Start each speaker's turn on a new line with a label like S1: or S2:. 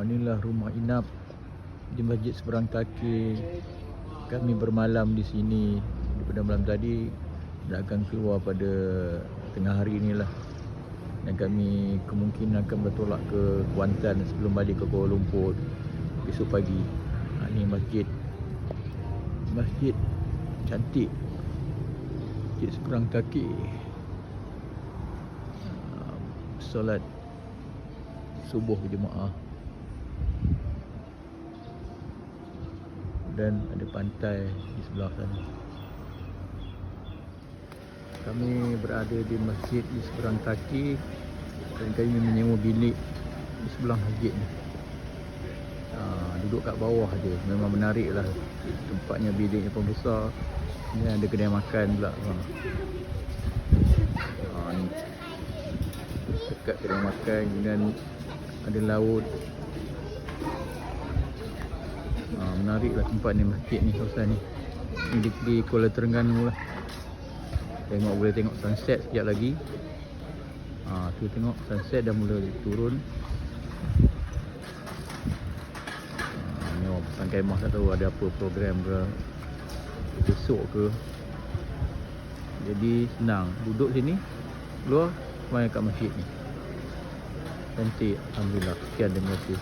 S1: Inilah rumah inap di Masjid Seberang Kaki. Kami bermalam di sini daripada malam tadi dan akan keluar pada tengah hari inilah. Dan kami kemungkinan akan bertolak ke Kuantan sebelum balik ke Kuala Lumpur besok pagi. Ini masjid cantik, Masjid Seberang Kaki. Solat subuh berjemaah dan ada pantai di sebelah sana. Kami berada di masjid di Seberang Kaki dan kami menyewa bilik di sebelah masjid ni. Duduk kat bawah je, memang menarik lah. Tempatnya, biliknya pun besar. Ni ada kedai makan pula. Ni dekat kedai makan dan ada laut. Menarik lah tempat ni, masjid ni, kawasan ni. Ni di Kuala Terengganu lah. Boleh tengok sunset sekejap lagi. Tu tengok sunset dah mula turun. Ni orang pesan kemah, tak tahu ada apa program ke besok ke. Jadi senang duduk sini, keluar main kat masjid ni. Cantik, alhamdulillah. Sekian, terima kasih.